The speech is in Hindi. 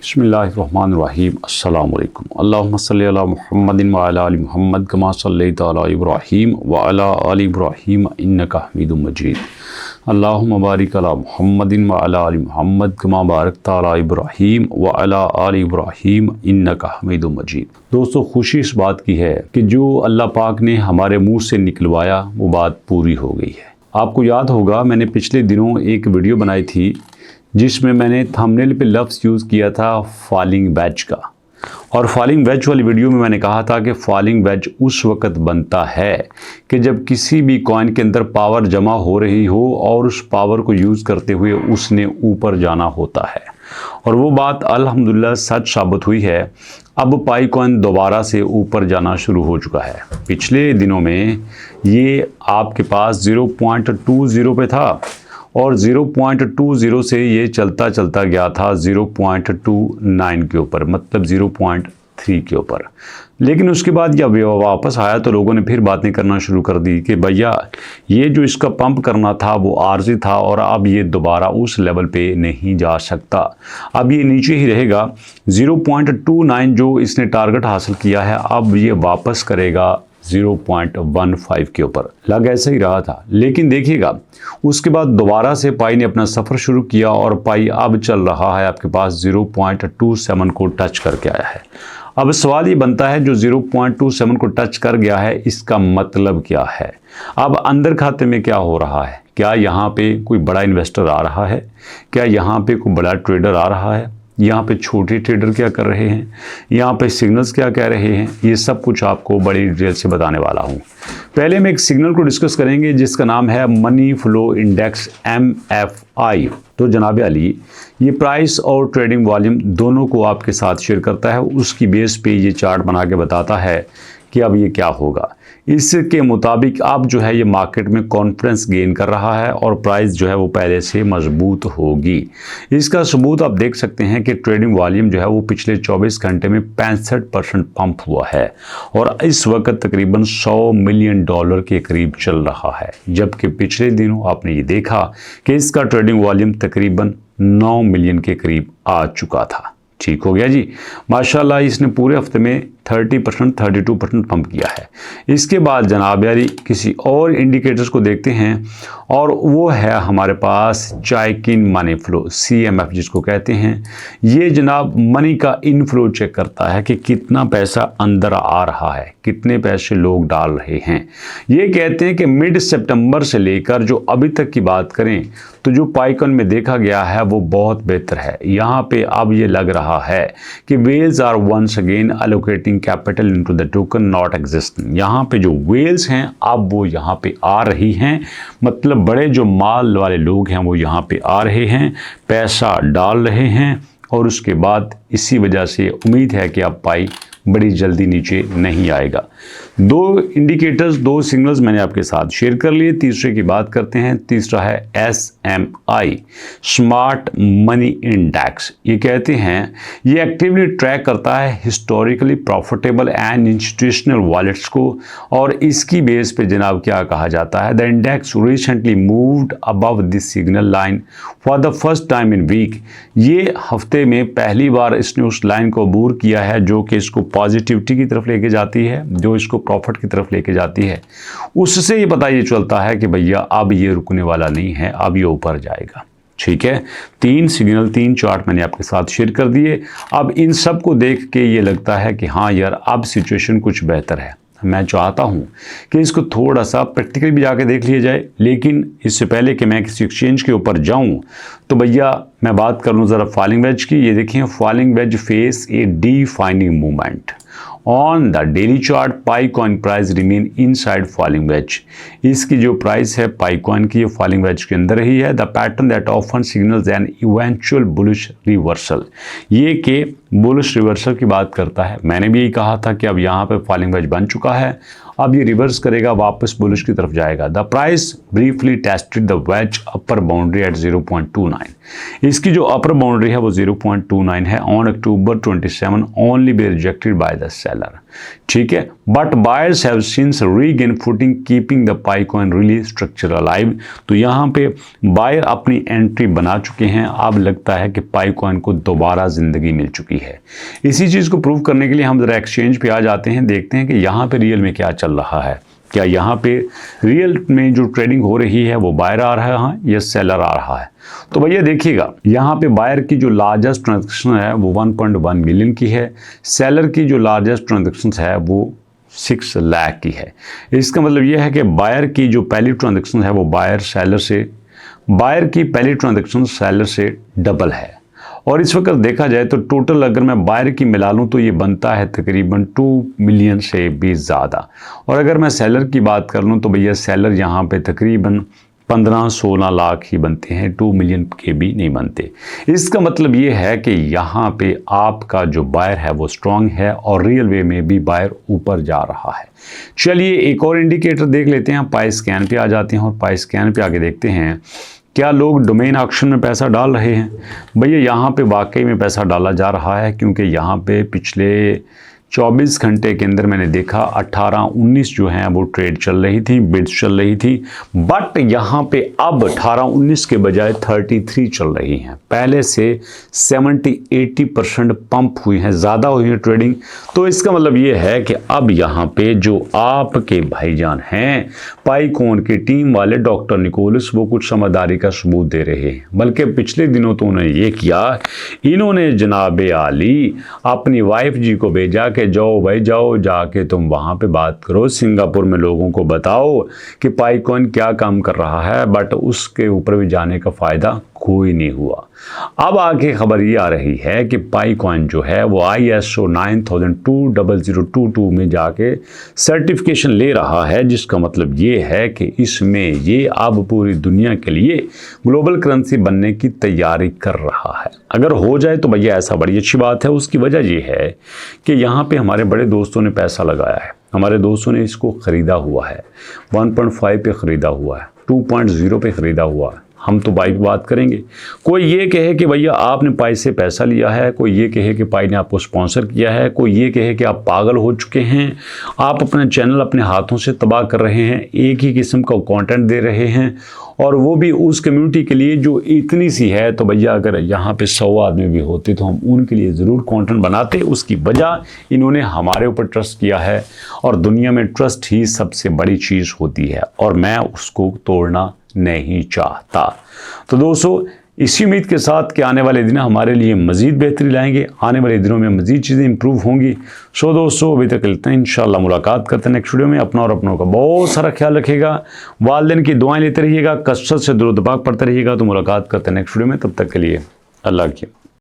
बिस्मिल्लाहिर्रहमानिर्रहीम अस्सलामु अलैकुम अल्लाहुम्मा सल्लि अला मुहम्मदिन व अला आलि मुहम्मद कमा सल्लैता अला इब्राहीम व अला आलि इब्राहीम इन्नका हमीदुम मजीद अल्लाहुम्मा बारिक अला मुहम्मदिन व अला आलि मुहम्मद कमा बारकता अला इब्राहीम व अला आलि इब्राहीम इन्नका हमीदुम मजीद। दोस्तों, खुशी इस बात की है कि जो अल्लाह पाक ने हमारे मुँह से निकलवाया वो बात पूरी हो गई है। आपको याद होगा, मैंने पिछले दिनों एक वीडियो बनाई थी जिसमें मैंने थंबनेल पे लफ्ज़ यूज़ किया था फॉलिंग वेज का। और फॉलिंग वेज वाली वीडियो में मैंने कहा था कि फॉलिंग वेज उस वक़्त बनता है कि जब किसी भी कॉइन के अंदर पावर जमा हो रही हो और उस पावर को यूज़ करते हुए उसने ऊपर जाना होता है। और वो बात अल्हम्दुलिल्लाह सच साबित हुई है। अब पाई कॉइन दोबारा से ऊपर जाना शुरू हो चुका है। पिछले दिनों में ये आपके पास 0.20 पे था और 0.20 से ये चलता चलता गया था 0.29 के ऊपर, मतलब 0.3 के ऊपर। लेकिन उसके बाद जब वापस आया तो लोगों ने फिर बातें करना शुरू कर दी कि भैया ये जो इसका पंप करना था वो आर्जी था और अब ये दोबारा उस लेवल पे नहीं जा सकता, अब ये नीचे ही रहेगा। 0.29 जो इसने टारगेट हासिल किया है, अब ये वापस करेगा 0.15 के ऊपर। लग ऐसा ही रहा था, लेकिन देखिएगा उसके बाद दोबारा से पाई ने अपना सफ़र शुरू किया और पाई अब चल रहा है आपके पास 0.27 को टच करके आया है। अब सवाल ये बनता है, जो 0.27 को टच कर गया है इसका मतलब क्या है? अब अंदर खाते में क्या हो रहा है? क्या यहाँ पे कोई बड़ा इन्वेस्टर आ रहा है? क्या यहाँ पे कोई बड़ा ट्रेडर आ रहा है? यहाँ पे छोटे ट्रेडर क्या कर रहे हैं? यहाँ पे सिग्नल्स क्या कह रहे हैं? ये सब कुछ आपको बड़ी डिटेल से बताने वाला हूँ। पहले हम एक सिग्नल को डिस्कस करेंगे जिसका नाम है मनी फ्लो इंडेक्स MFI। तो जनाब अली, ये प्राइस और ट्रेडिंग वॉल्यूम दोनों को आपके साथ शेयर करता है। उसकी बेस पे ये चार्ट बना के बताता है कि अब ये क्या होगा। इसके मुताबिक अब जो है ये मार्केट में कॉन्फिडेंस गेन कर रहा है और प्राइस जो है वो पहले से मजबूत होगी। इसका सबूत आप देख सकते हैं कि ट्रेडिंग वॉल्यूम जो है वो पिछले 24 घंटे में 65% पंप हुआ है और इस वक्त तकरीबन $100 मिलियन के करीब चल रहा है। जबकि पिछले दिनों आपने ये देखा कि इसका ट्रेडिंग वॉल्यूम तकरीबन 9 मिलियन के करीब आ चुका था। ठीक हो गया जी, माशाल्लाह। इसने पूरे हफ्ते में 30% 32% पंप किया है। इसके बाद जनाब यारी किसी और इंडिकेटर्स को देखते हैं और वो है हमारे पास चाइकिन मनी फ्लो, CMF जिसको कहते हैं। ये जनाब मनी का इनफ्लो चेक करता है कि कितना पैसा अंदर आ रहा है, कितने पैसे लोग डाल रहे हैं। ये कहते हैं कि मिड सितंबर से लेकर जो अभी तक की बात करें तो जो पाइकॉइन में देखा गया है वो बहुत बेहतर है। यहाँ पे अब ये लग रहा है कि whales are once again allocating capital into the token not existing. यहाँ पे जो वेल्स हैं अब वो यहाँ पे आ रही हैं, मतलब बड़े जो माल वाले लोग हैं वो यहाँ पे आ रहे हैं, पैसा डाल रहे हैं। और उसके बाद इसी वजह से उम्मीद है कि अब पाई बड़ी जल्दी नीचे नहीं आएगा। दो इंडिकेटर्स, दो सिग्नल्स मैंने आपके साथ शेयर कर लिए। तीसरे की बात करते हैं। तीसरा है SMI, स्मार्ट मनी इंडेक्स। ये कहते हैं ये एक्टिवली ट्रैक करता है historically profitable and institutional wallets को और इसकी बेस पे जनाब क्या कहा जाता है, the index recently moved above this signal line for the first time in week. ये हफ्ते में पहली बार इसने उस लाइन को अबूर किया है जो कि इसको पॉजिटिविटी की तरफ लेके जाती है, जो इसको प्रॉफिट की तरफ लेके जाती है। उससे ये पता ये चलता है कि भैया अब ये रुकने वाला नहीं है, अब ये ऊपर जाएगा। ठीक है, 3 सिग्नल 3 चार्ट मैंने आपके साथ शेयर कर दिए। अब इन सब को देख के ये लगता है कि हाँ यार अब सिचुएशन कुछ बेहतर है। मैं चाहता हूँ कि इसको थोड़ा सा प्रैक्टिकली भी जाके देख लिया जाए, लेकिन इससे पहले कि मैं किसी एक्सचेंज के ऊपर जाऊँ तो भैया मैं बात कर लूँ ज़रा फॉलिंग वेज की। ये देखिए, falling veg face A defining movement on the daily chart. Pi coin price remain inside falling veg. इसकी जो प्राइस है पाई कॉइन की, ये फॉलिंग वेज के अंदर ही है। The pattern that often signals an eventual bullish reversal. ये कि बुलिश रिवर्सल की बात करता है। मैंने भी यही कहा था कि अब यहाँ पे फॉलिंग वेज बन चुका है अब ये रिवर्स करेगा, वापस बुलिश की तरफ जाएगा। The price briefly tested the wedge upper boundary at 0.29। इसकी जो अपर बाउंड्री है वो 0.29 है on October 27, only be rejected by the seller. ठीक है, but buyers have since regain footing keeping the Pi coin really structure alive. तो यहाँ पे बायर अपनी एंट्री बना चुके हैं, अब लगता है कि पाई कॉइन को दोबारा जिंदगी मिल चुकी है। इसी चीज़ को प्रूव करने के लिए हम जरा एक्सचेंज पे आ जाते हैं, देखते हैं कि यहाँ पे रियल में क्या चल रहा है। क्या यहाँ पे रियल में जो ट्रेडिंग हो रही है वो बायर आ रहा है या सेलर आ रहा है? तो भैया देखिएगा, यहाँ पे बायर की जो लार्जेस्ट ट्रांजैक्शन है वो 1.1 मिलियन की है, सेलर की जो लार्जेस्ट ट्रांजैक्शन है वो 6 लाख की है। इसका मतलब यह है कि बायर की जो पहली ट्रांजैक्शन है वो बायर की पहली ट्रांजैक्शन सेलर से डबल है। और इस वक्त देखा जाए तो टोटल अगर मैं बायर की मिला लूँ तो ये बनता है तकरीबन 2 मिलियन से भी ज़्यादा। और अगर मैं सेलर की बात कर लूँ तो भैया सेलर यहाँ पे तकरीबन 15-16 लाख ही बनते हैं, 2 मिलियन के भी नहीं बनते। इसका मतलब ये है कि यहाँ पे आपका जो बायर है वो स्ट्रांग है और रियल वे में भी बायर ऊपर जा रहा है। चलिए एक और इंडिकेटर देख लेते हैं, पाई स्कैन पे आ जाते हैं और पाई स्कैन पे आके देखते हैं क्या लोग डोमेन ऑक्शन में पैसा डाल रहे हैं। भैया यहाँ पे वाकई में पैसा डाला जा रहा है, क्योंकि यहाँ पे पिछले 24 घंटे के अंदर मैंने देखा 18-19 जो हैं वो ट्रेड चल रही थी, बिड्स चल रही थी, बट यहाँ पे अब 18-19 के बजाय 33 चल रही हैं। पहले से 70-80% पंप हुई हैं, ज़्यादा हुई है ट्रेडिंग। तो इसका मतलब ये है कि अब यहाँ पे जो आपके भाईजान हैं पाईकॉइन की टीम वाले डॉक्टर निकोलस, वो कुछ समझदारी का सबूत दे रहे हैं। बल्कि पिछले दिनों तो उन्होंने ये किया, इन्होंने जनाब आली अपनी वाइफ जी को भेजा कि जाओ भाई जाओ, जाके तुम वहाँ पे बात करो, सिंगापुर में लोगों को बताओ कि पाईकॉइन क्या काम कर रहा है। बट उसके ऊपर भी जाने का फ़ायदा कोई नहीं हुआ। अब आगे खबर ये आ रही है कि पाईकॉइन जो है वो ISO 9002-0022 में जाके सर्टिफिकेशन ले रहा है, जिसका मतलब ये है कि इसमें ये अब पूरी दुनिया के लिए ग्लोबल करेंसी बनने की तैयारी कर रहा है। अगर हो जाए तो भैया ऐसा बड़ी अच्छी बात है। उसकी वजह ये है कि यहाँ पे हमारे बड़े दोस्तों ने पैसा लगाया है, हमारे दोस्तों ने इसको ख़रीदा हुआ है, 1.5 पे ख़रीदा हुआ है, 2.0 पे ख़रीदा हुआ है। हम तो पाई की बात करेंगे। कोई ये कहे कि भैया आपने पाई से पैसा लिया है, कोई ये कहे कि पाई ने आपको स्पॉन्सर किया है, कोई ये कहे कि आप पागल हो चुके हैं, आप अपना चैनल अपने हाथों से तबाह कर रहे हैं, एक ही किस्म का कंटेंट दे रहे हैं और वो भी उस कम्युनिटी के लिए जो इतनी सी है। तो भैया अगर यहाँ पे 100 आदमी भी होते तो हम उनके लिए ज़रूर कंटेंट बनाते। उसकी वजह इन्होंने हमारे ऊपर ट्रस्ट किया है और दुनिया में ट्रस्ट ही सबसे बड़ी चीज़ होती है और मैं उसको तोड़ना नहीं चाहता। तो दोस्तों इसी उम्मीद के साथ कि आने वाले दिन हमारे लिए मज़ीद बेहतरी लाएंगे, आने वाले दिनों में मज़ीद चीज़ें इंप्रूव होंगी। सो दोस्तों अभी तक लेते हैं, इंशाल्लाह मुलाकात करते हैं नेक्स्ट वीडियो में। अपना और अपनों का बहुत सारा ख्याल रखिएगा, वालिदैन की दुआएं लेते रहिएगा, कसरत से दुरूद पाक पढ़ते रहिएगा। तो मुलाकात करते हैं नेक्स्ट वीडियो में, तब तक के लिए अल्लाह की।